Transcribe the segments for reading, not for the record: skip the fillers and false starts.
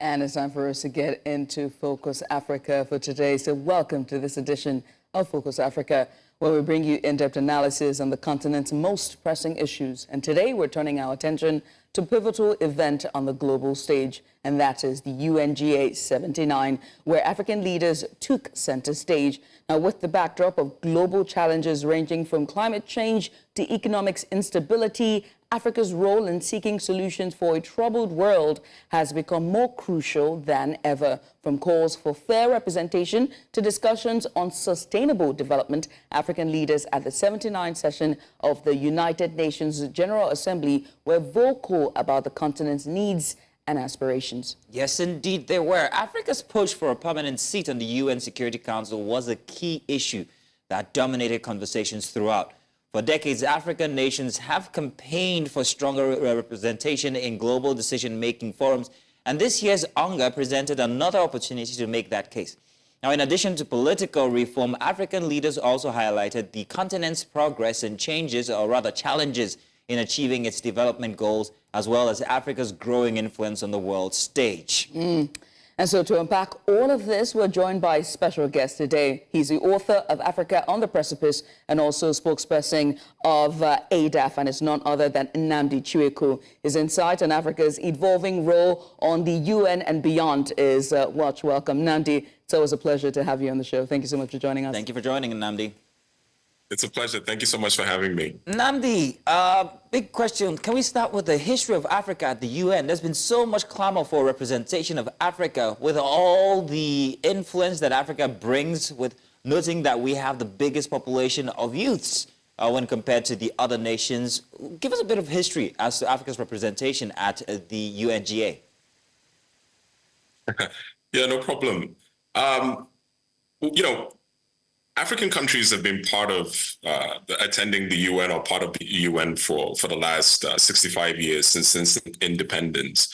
And it's time for us to get into Focus Africa for today. So welcome to this edition of Focus Africa, where we bring you in-depth analysis on the continent's most pressing issues. And today we're turning our attention to a pivotal event on the global stage, and that is the UNGA 79, where African leaders took center stage. Now, with the backdrop of global challenges ranging from climate change to economic instability, Africa's role in seeking solutions for a troubled world has become more crucial than ever. From calls for fair representation to discussions on sustainable development, African leaders at the 79th session of the United Nations General Assembly were vocal about the continent's needs and aspirations. Yes, indeed they were. Africa's push for a permanent seat on the UN Security Council was a key issue that dominated conversations throughout. For decades, African nations have campaigned for stronger representation in global decision-making forums, and this year's UNGA presented another opportunity to make that case. Now, in addition to political reform, African leaders also highlighted the continent's progress and changes, or rather challenges, in achieving its development goals, as well as Africa's growing influence on the world stage. And so to unpack all of this, we're joined by a special guest today. He's the author of Africa on the Precipice and also spokesperson of ADAF, and it's none other than Nnamdi Chiekwu. His insight on Africa's evolving role on the UN and beyond is much welcome. Nnamdi, it's always a pleasure to have you on the show. Thank you so much for joining us. Thank you for joining, Nnamdi. It's a pleasure. Thank you so much for having me. Nnamdi, big question. Can we start with the history of Africa at the UN? There's been so much clamor for representation of Africa with all the influence that Africa brings, with noting that we have the biggest population of youths when compared to the other nations. Give us a bit of history as to Africa's representation at the UNGA. Yeah, no problem. African countries have been part of attending the UN or part of the UN for the last 65 years since independence.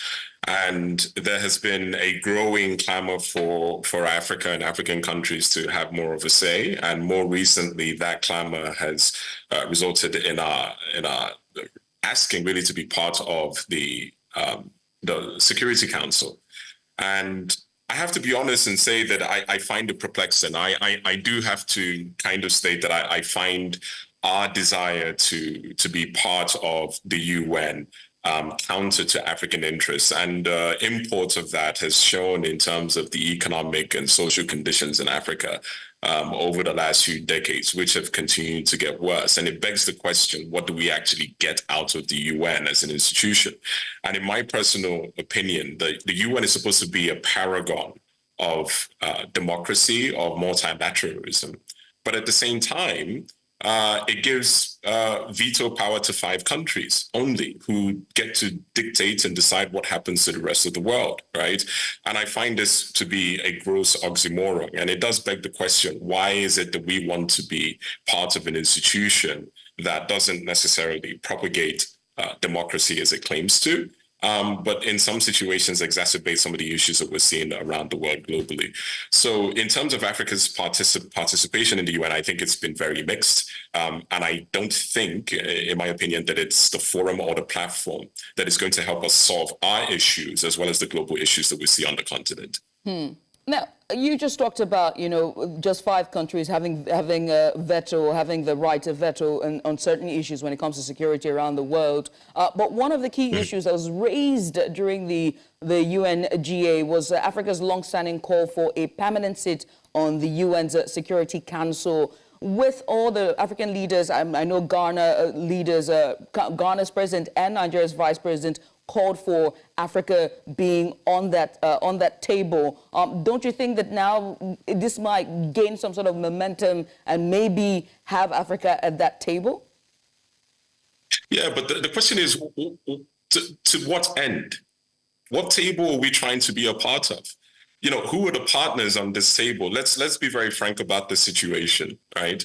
And there has been a growing clamor for Africa and African countries to have more of a say. And more recently, that clamor has resulted in our asking really to be part of the Security Council. And I have to be honest and say that I find it perplexing. I do have to kind of state that I find our desire to be part of the UN counter to African interests, and import of that has shown in terms of the economic and social conditions in Africa over the last few decades, which have continued to get worse. And it begs the question, what do we actually get out of the UN as an institution? And in my personal opinion, the UN is supposed to be a paragon of democracy, of multilateralism. But at the same time, it gives veto power to 5 countries only, who get to dictate and decide what happens to the rest of the world, right? And I find this to be a gross oxymoron. And it does beg the question, why is it that we want to be part of an institution that doesn't necessarily propagate democracy as it claims to, but in some situations exacerbate some of the issues that we're seeing around the world globally? So in terms of Africa's participation in the UN, I think it's been very mixed. And I don't think, in my opinion, that it's the forum or the platform that is going to help us solve our issues as well as the global issues that we see on the continent. Now, you just talked about, just 5 countries having a veto, having the right to veto on certain issues when it comes to security around the world. But one of the key issues that was raised during the UNGA was Africa's long-standing call for a permanent seat on the UN's Security Council. With all the African leaders, I know Ghana leaders, Ghana's president and Nigeria's vice president called for Africa being on that table. Don't you think that now this might gain some sort of momentum and maybe have Africa at that table? Yeah, but the question is, to what end? What table are we trying to be a part of? Who are the partners on this table? Let's be very frank about the situation, right?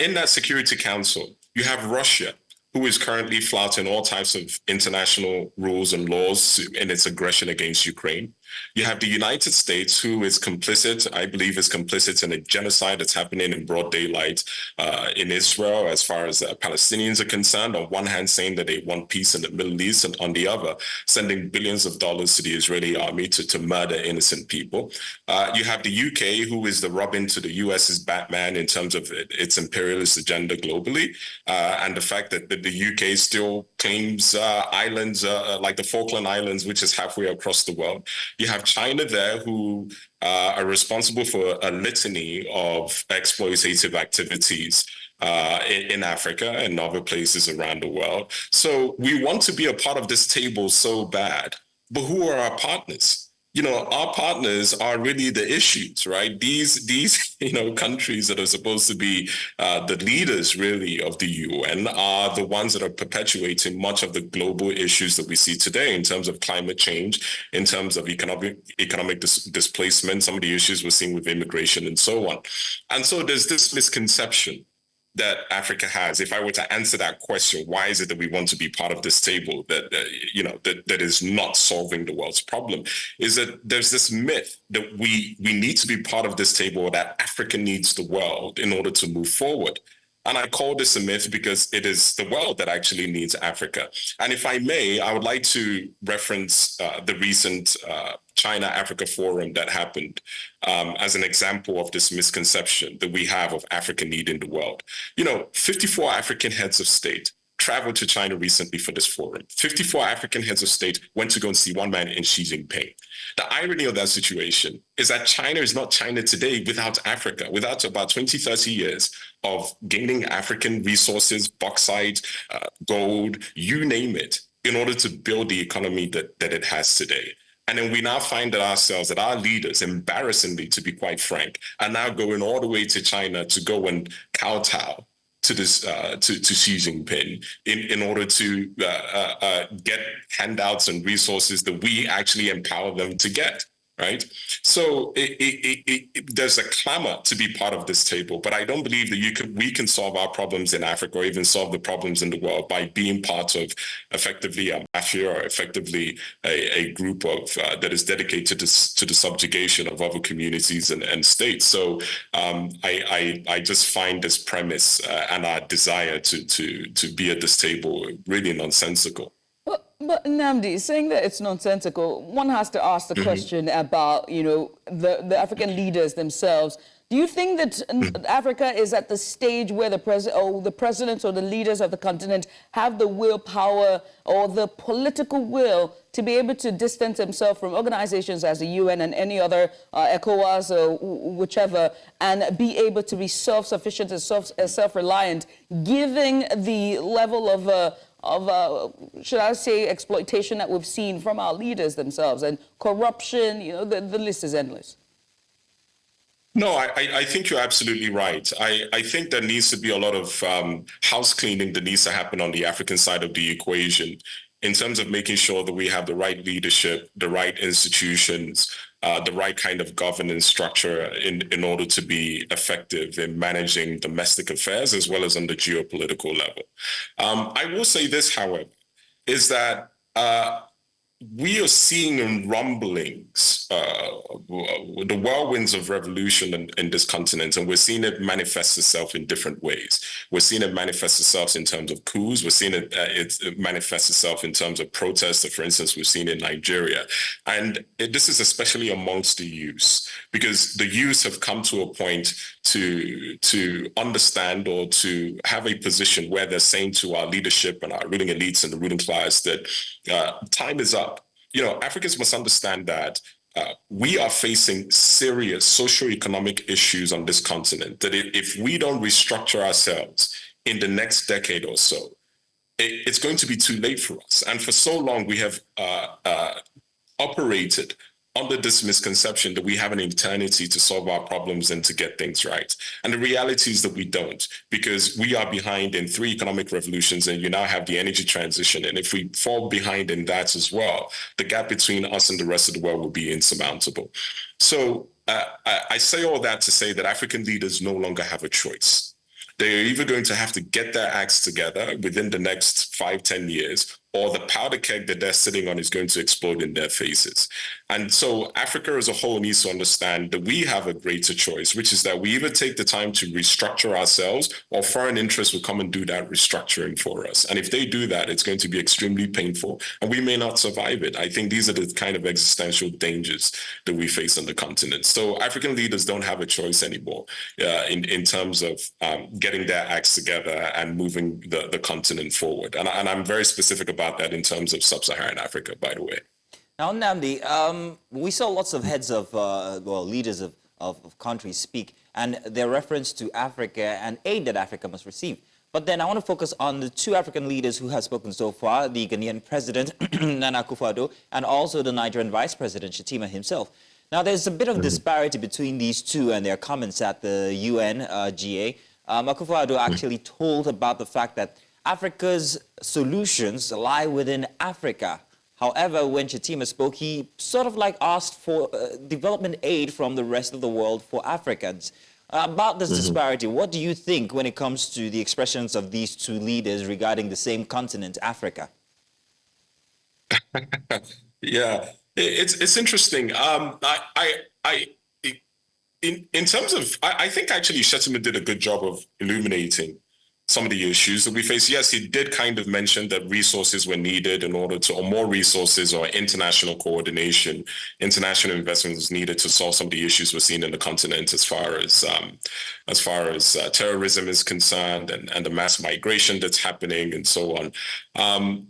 In that Security Council, you have Russia, who is currently flouting all types of international rules and laws in its aggression against Ukraine. You have the United States, who is complicit, I believe is complicit in a genocide that's happening in broad daylight in Israel as far as Palestinians are concerned, on one hand saying that they want peace in the Middle East, and on the other, sending billions of dollars to the Israeli army to murder innocent people. You have the UK, who is the Robin to the US's Batman in terms of its imperialist agenda globally, and the fact that the UK still claims islands like the Falkland Islands, which is halfway across the world. You have China there, who are responsible for a litany of exploitative activities in Africa and other places around the world. So we want to be a part of this table so bad, but who are our partners? Our partners are really the issues, right? These countries that are supposed to be the leaders, really, of the UN are the ones that are perpetuating much of the global issues that we see today in terms of climate change, in terms of economic displacement, some of the issues we're seeing with immigration and so on. And so there's this misconception that Africa has. If I were to answer that question, why is it that we want to be part of this table that is not solving the world's problem, is that there's this myth that we need to be part of this table, that Africa needs the world in order to move forward. And I call this a myth because it is the world that actually needs Africa. And if I may, I would like to reference the recent China-Africa forum that happened as an example of this misconception that we have of Africa needing the world. 54 African heads of state traveled to China recently for this forum. 54 African heads of state went to go and see one man in Xi Jinping. The irony of that situation is that China is not China today without Africa, without about 20, 30 years of gaining African resources, bauxite, gold, you name it, in order to build the economy that it has today. And then we now find that our leaders, embarrassingly, to be quite frank, are now going all the way to China to go and kowtow to this to Xi Jinping in order to get handouts and resources that we actually empower them to get. Right. So there's a clamor to be part of this table, but I don't believe that we can solve our problems in Africa or even solve the problems in the world by being part of effectively a mafia or effectively a group of that is dedicated to the subjugation of other communities and states. So I just find this premise and our desire to be at this table really nonsensical. But Nnamdi, saying that it's nonsensical, one has to ask the question about, the African leaders themselves. Do you think that Africa is at the stage where the presidents or the leaders of the continent have the willpower or the political will to be able to distance themselves from organizations as the UN and any other ECOWAS or whichever, and be able to be self-sufficient and self-reliant, given the level of should I say, exploitation that we've seen from our leaders themselves, and corruption, the list is endless? No, I think you're absolutely right. I think there needs to be a lot of house cleaning that needs to happen on the African side of the equation in terms of making sure that we have the right leadership, the right institutions, the right kind of governance structure in order to be effective in managing domestic affairs as well as on the geopolitical level. I will say this, however, is that we are seeing in rumblings the whirlwinds of revolution in this continent, and we're seeing it manifest itself in different ways. We're seeing it manifest itself in terms of coups. We're seeing it manifest itself in terms of protests that, for instance, we've seen in Nigeria. And this is especially amongst the youth, because the youth have come to a point to understand or to have a position where they're saying to our leadership and our ruling elites and the ruling class that time is up. Africans must understand that we are facing serious socio-economic issues on this continent, that if we don't restructure ourselves in the next decade or so, it's going to be too late for us. And for so long, we have operated under this misconception that we have an eternity to solve our problems and to get things right. And the reality is that we don't, because we are behind in 3 economic revolutions, and you now have the energy transition. And if we fall behind in that as well, the gap between us and the rest of the world will be insurmountable. So I say all that to say that African leaders no longer have a choice. They're either going to have to get their acts together within the next 5-10 years, or the powder keg that they're sitting on is going to explode in their faces. And so Africa as a whole needs to understand that we have a greater choice, which is that we either take the time to restructure ourselves, or foreign interests will come and do that restructuring for us. And if they do that, it's going to be extremely painful, and we may not survive it. I think these are the kind of existential dangers that we face on the continent. So African leaders don't have a choice anymore in terms of getting their acts together and moving the continent forward. And I'm very specific about that in terms of sub-Saharan Africa, by the way. Now, Nnamdi, we saw lots of heads of, leaders of countries speak, and their reference to Africa and aid that Africa must receive. But then I want to focus on the two African leaders who have spoken so far, the Ghanaian President, Nana Akufo-Addo, and also the Nigerian Vice President, Shettima himself. Now, there's a bit of disparity between these two and their comments at the UN GA. Akufo-Addo actually told about the fact that Africa's solutions lie within Africa. However, when Shettima spoke, he sort of like asked for development aid from the rest of the world for Africans. About this disparity, what do you think when it comes to the expressions of these two leaders regarding the same continent, Africa? Yeah, it's interesting. In terms of, I think actually Shettima did a good job of illuminating some of the issues that we face. Yes, he did kind of mention that resources were needed in order to, or more resources or international coordination, international investment was needed to solve some of the issues we're seeing in the continent as far as terrorism is concerned, and the mass migration that's happening and so on. And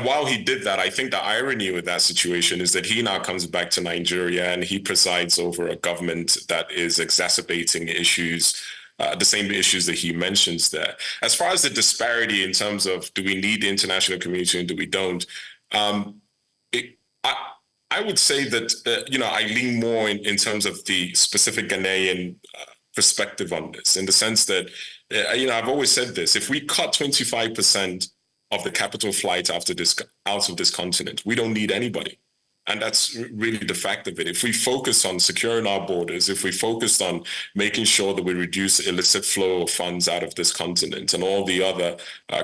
while he did that, I think the irony with that situation is that he now comes back to Nigeria and he presides over a government that is exacerbating issues, the same issues that he mentions there. As far as the disparity in terms of do we need the international community and do we don't, I would say that, I lean more in terms of the specific Ghanaian perspective on this, in the sense that, I've always said this: if we cut 25% of the capital flight out of this continent, we don't need anybody. And that's really the fact of it. If we focus on securing our borders, if we focus on making sure that we reduce illicit flow of funds out of this continent and all the other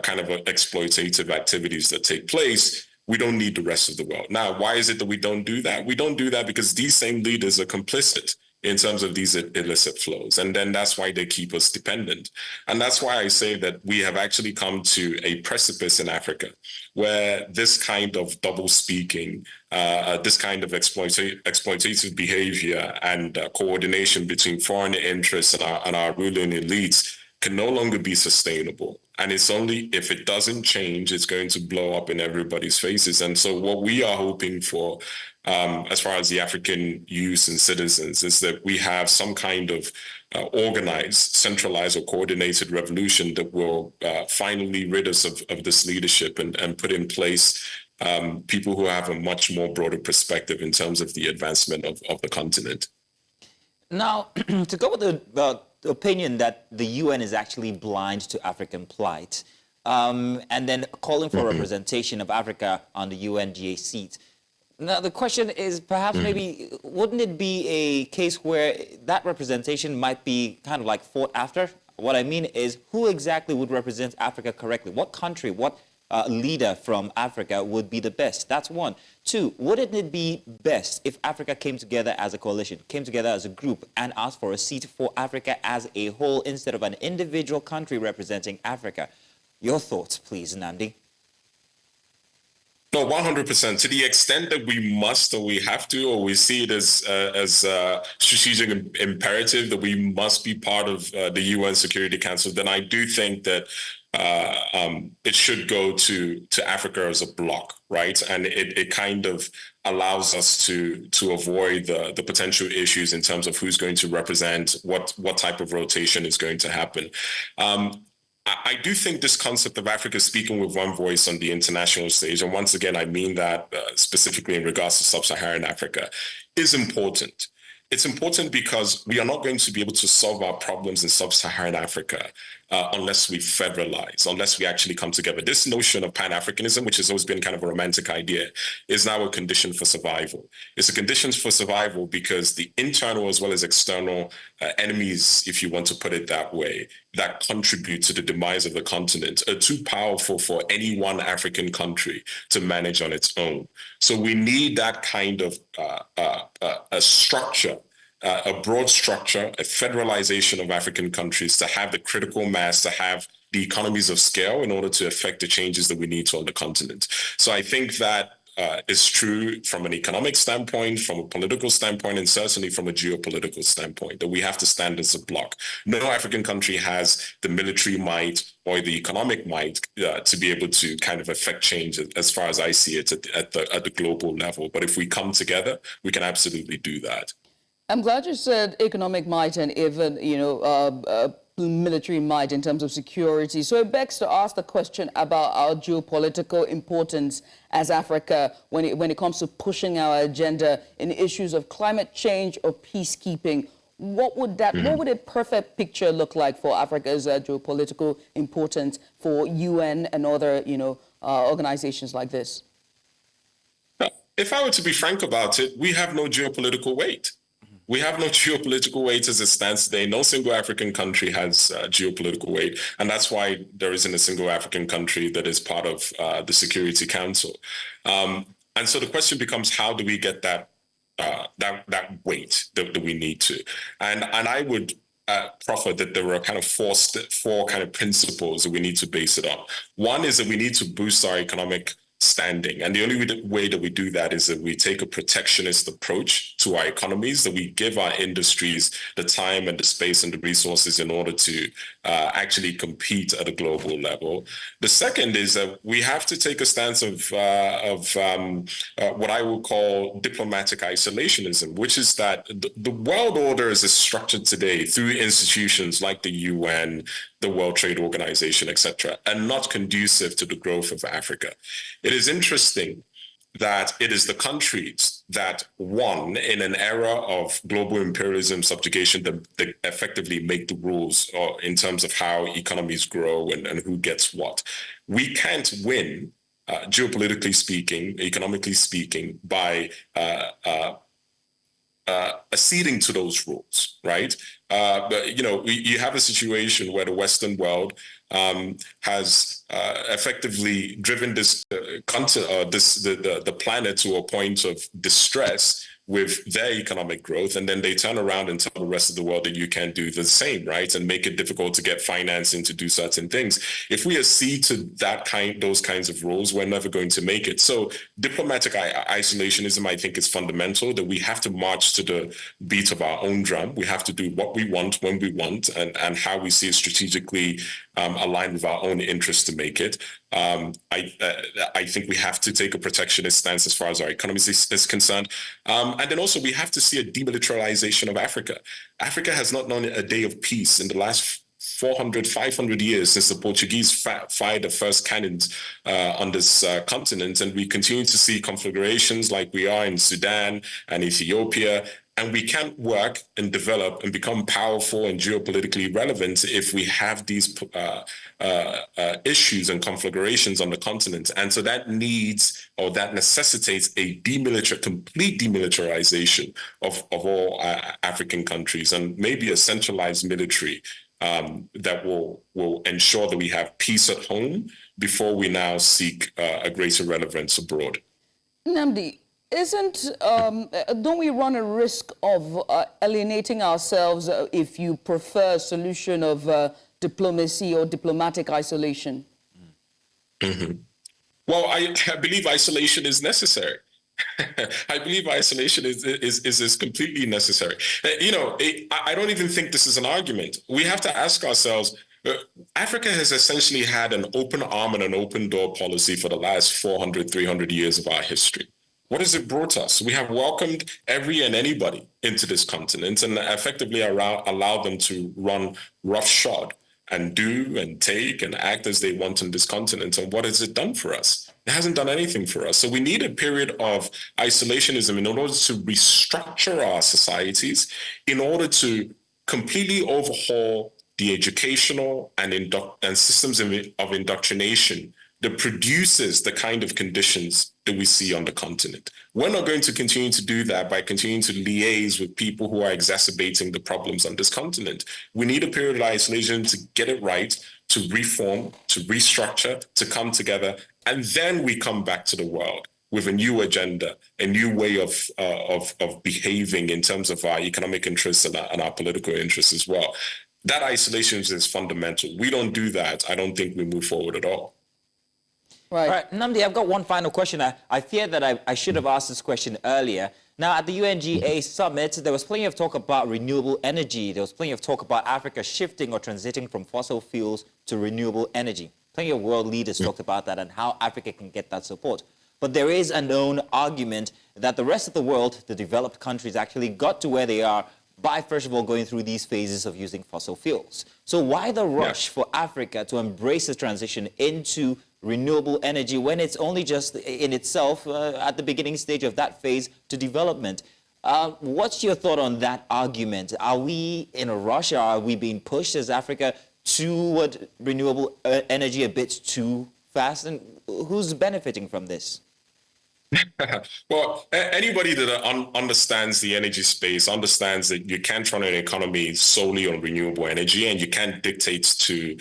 kind of exploitative activities that take place, we don't need the rest of the world. Now, why is it that we don't do that? We don't do that because these same leaders are complicit in terms of these illicit flows. And then that's why they keep us dependent. And that's why I say that we have actually come to a precipice in Africa where this kind of double speaking, this kind of exploitative behavior and coordination between foreign interests and our ruling elites can no longer be sustainable. And it's only if it doesn't change, it's going to blow up in everybody's faces. And so what we are hoping for, as far as the African youth and citizens, is that we have some kind of organized, centralized or coordinated revolution that will finally rid us of this leadership and put in place people who have a much more broader perspective in terms of the advancement of the continent. Now, to go with the opinion that the UN is actually blind to African plight, and then calling for representation of Africa on the UNGA seat. Now, the question is perhaps maybe, wouldn't it be a case where that representation might be kind of like fought after? What I mean is, who exactly would represent Africa correctly? What country, what leader from Africa would be the best? That's one. Two, wouldn't it be best if Africa came together as a coalition, came together as a group and asked for a seat for Africa as a whole instead of an individual country representing Africa? Your thoughts, please, Nnamdi. No, 100%. To the extent that we must, or we have to, or we see it as strategic imperative that we must be part of the UN Security Council, then I do think that it should go to Africa as a bloc, right? And it kind of allows us to avoid the potential issues in terms of who's going to represent what type of rotation is going to happen. I do think this concept of Africa speaking with one voice on the international stage, and once again, I mean that specifically in regards to sub-Saharan Africa, is important. it's important because we are not going to be able to solve our problems in sub-Saharan Africa unless we federalize, unless we actually come together. This notion of Pan-Africanism, which has always been kind of a romantic idea, is now a condition for survival. It's a condition for survival because the internal as well as external enemies, if you want to put it that way, that contribute to the demise of the continent are too powerful for any one African country to manage on its own. So we need that kind of a structure, a broad structure, a federalization of African countries to have the critical mass, to have the economies of scale in order to affect the changes that we need to on the continent. So I think that is true from an economic standpoint, from a political standpoint, and certainly from a geopolitical standpoint, that we have to stand as a bloc. No African country has the military might or the economic might to be able to kind of affect change, as far as I see it, at the global level. But if we come together, we can absolutely do that. I'm glad you said economic might and even, military might in terms of security. So it begs to ask the question about our geopolitical importance as Africa when it comes to pushing our agenda in issues of climate change or peacekeeping. What would a perfect picture look like for Africa's geopolitical importance for UN and other, organizations like this? If I were to be frank about it, we have no geopolitical weight. We have no geopolitical weight as it stands today. No single African country has geopolitical weight. And that's why there isn't a single African country that is part of the Security Council. And so the question becomes, how do we get that weight that we need to? And I would proffer that there are kind of four kind of principles that we need to base it on. One is that we need to boost our economic standing. And the only way that we do that is that we take a protectionist approach to our economies, that we give our industries the time and the space and the resources in order to actually compete at a global level. The second is that we have to take a stance of what I would call diplomatic isolationism, which is that the world order is structured today through institutions like the UN, the World Trade Organization, etc., and not conducive to the growth of Africa. It is interesting that it is the countries that won in an era of global imperialism, subjugation, that effectively make the rules in terms of how economies grow and who gets what. We can't win, geopolitically speaking, economically speaking, by acceding to those rules, right? But you have a situation where the Western world has effectively driven the planet to a point of distress with their economic growth, and then they turn around and tell the rest of the world that you can't do the same, right? And make it difficult to get financing to do certain things. If we accede to those kinds of rules, we're never going to make it. So diplomatic isolationism, I think, is fundamental, that we have to march to the beat of our own drum. We have to do what we want, when we want, and how we see it strategically aligned with our own interests to make it. I think we have to take a protectionist stance as far as our economy is concerned. And then also we have to see a demilitarization of Africa. Africa has not known a day of peace in the last 400, 500 years since the Portuguese fired the first cannons on this continent. And we continue to see conflagrations like we are in Sudan and Ethiopia. And we can't work and develop and become powerful and geopolitically relevant if we have these issues and conflagrations on the continent. And so that necessitates a complete demilitarization of all African countries, and maybe a centralized military that will ensure that we have peace at home before we now seek a greater relevance abroad. Nnamdi, don't we run a risk of alienating ourselves if you prefer a solution of diplomacy or diplomatic isolation? Mm-hmm. Well, I believe isolation is necessary. I believe isolation is completely necessary. I don't even think this is an argument. We have to ask ourselves, Africa has essentially had an open arm and an open door policy for the last 400, 300 years of our history. What has it brought us? We have welcomed every and anybody into this continent and effectively allowed them to run roughshod and do and take and act as they want on this continent. And what has it done for us? It hasn't done anything for us. So we need a period of isolationism in order to restructure our societies, in order to completely overhaul the educational and systems of indoctrination that produces the kind of conditions that we see on the continent. We're not going to continue to do that by continuing to liaise with people who are exacerbating the problems on this continent. We need a period of isolation to get it right, to reform, to restructure, to come together, and then we come back to the world with a new agenda, a new way of behaving in terms of our economic interests and our political interests as well. That isolation is fundamental. We don't do that, I don't think we move forward at all. Right. All right, Nnamdi, I've got one final question. I fear that I should have asked this question earlier. Now, at the UNGA summit, there was plenty of talk about renewable energy. There was plenty of talk about Africa shifting or transiting from fossil fuels to renewable energy. Plenty of world leaders talked about that and how Africa can get that support. But there is a known argument that the rest of the world, the developed countries, actually got to where they are by, first of all, going through these phases of using fossil fuels. So why the rush for Africa to embrace the transition into renewable energy when it's only just in itself at the beginning stage of that phase to development? What's your thought on that argument? Are we in a rush, or are we being pushed as Africa toward renewable energy a bit too fast? And who's benefiting from this? Well, anybody that understands the energy space understands that you can't run an economy solely on renewable energy, and you can't dictate to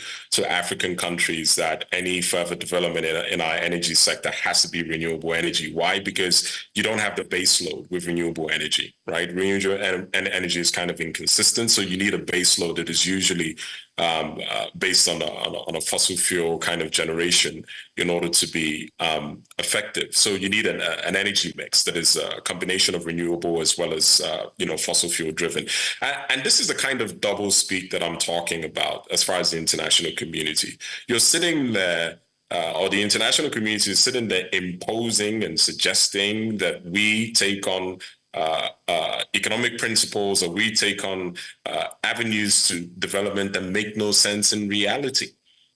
African countries that any further development in our energy sector has to be renewable energy. Why? Because you don't have the base load with renewable energy, right? Renewable energy is kind of inconsistent, so you need a base load that is usually based on a fossil fuel kind of generation in order to be effective. So you need an energy mix that is a combination of renewable as well as fossil fuel driven. And this is the kind of double speak that I'm talking about as far as the international community. You're sitting there, or the international community is sitting there imposing and suggesting that we take on economic principles, or we take on avenues to development that make no sense in reality.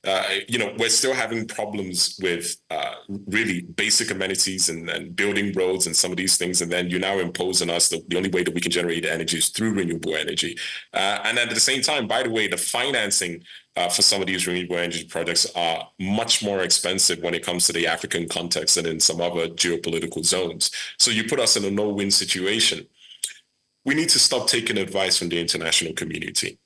We're still having problems with really basic amenities and building roads and some of these things. And then you now impose on us the only way that we can generate energy is through renewable energy. And at the same time, by the way, the financing for some of these renewable energy projects are much more expensive when it comes to the African context and in some other geopolitical zones. So you put us in a no-win situation. We need to stop taking advice from the international community.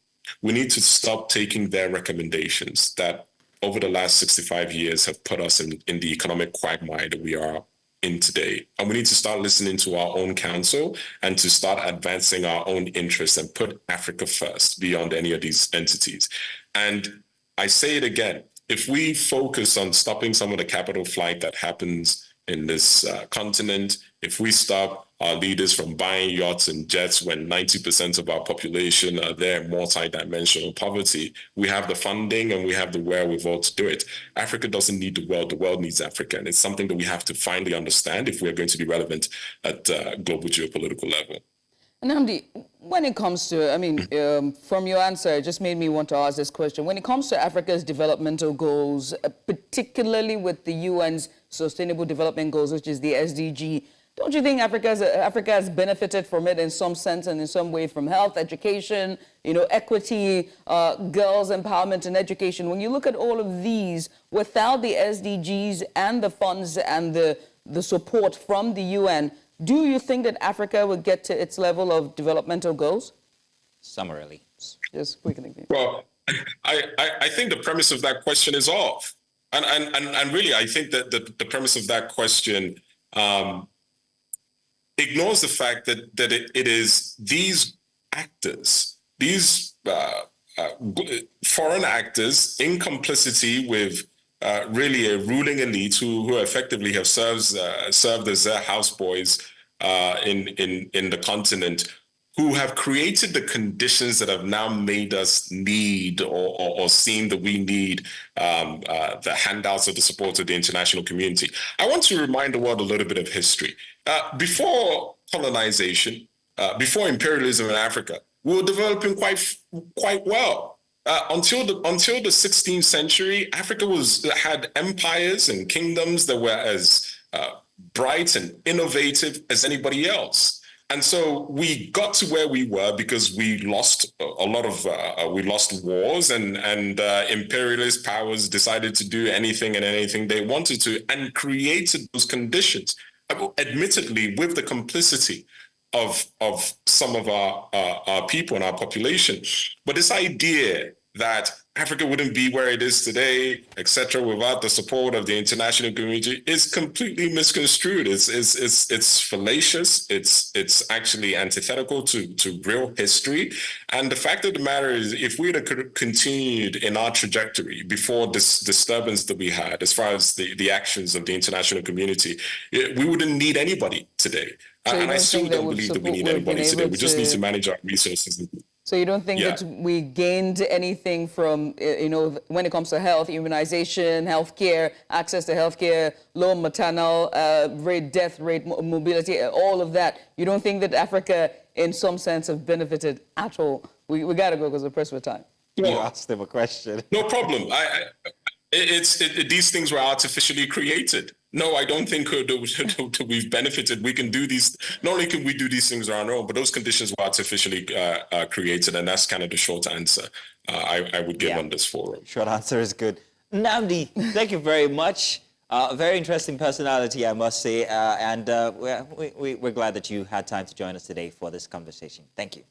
We need to stop taking their recommendations that over the last 65 years have put us in the economic quagmire that we are in today. And we need to start listening to our own counsel and to start advancing our own interests and put Africa first beyond any of these entities. And I say it again, if we focus on stopping some of the capital flight that happens in this continent, if we stop our leaders from buying yachts and jets when 90% of our population are there in multi-dimensional poverty, we have the funding and we have the wherewithal to do it. Africa doesn't need the world needs Africa. And it's something that we have to finally understand if we're going to be relevant at global geopolitical level. Nnamdi, when it comes to, from your answer, it just made me want to ask this question. When it comes to Africa's developmental goals, particularly with the UN's Sustainable Development Goals, which is the SDG, don't you think Africa has benefited from it in some sense and in some way, from health, education, equity, girls' empowerment and education? When you look at all of these, without the SDGs and the funds and the support from the UN, do you think that Africa would get to its level of developmental goals? Summarily. Just quickly. Well, I think the premise of that question is off. And really, I think that the premise of that question ignores the fact that it is these actors, these foreign actors in complicity with really a ruling elite who effectively have served as their houseboys in the continent, who have created the conditions that have now made us need or seem that we need the handouts or the support of the international community. I want to remind the world a little bit of history. Before colonization, before imperialism in Africa, we were developing quite well. until the 16th century, Africa had empires and kingdoms that were as bright and innovative as anybody else. And so we got to where we were because we lost a lot of we lost wars, and imperialist powers decided to do anything and anything they wanted to, and created those conditions, admittedly with the complicity of some of our people and our population. But this idea that Africa wouldn't be where it is today, etc., without the support of the international community is completely misconstrued. It's fallacious. It's actually antithetical to real history. And the fact of the matter is, if we had continued in our trajectory before this disturbance that we had, as far as the actions of the international community, we wouldn't need anybody today. So and I still don't believe that we need anybody today. We just need to manage our resources. So you don't think that we gained anything from, when it comes to health, immunization, healthcare, access to healthcare, low maternal rate, death rate, mobility, all of that? You don't think that Africa, in some sense, have benefited at all? We got to go because we're pressed for time. You asked him a question. No problem. These things were artificially created. No, I don't think that we've benefited. We can do these. Not only can we do these things on our own, but those conditions were artificially created, and that's kind of the short answer I would give on this forum. Short answer is good. Nnamdi, thank you very much. Very interesting personality, I must say, and we're glad that you had time to join us today for this conversation. Thank you.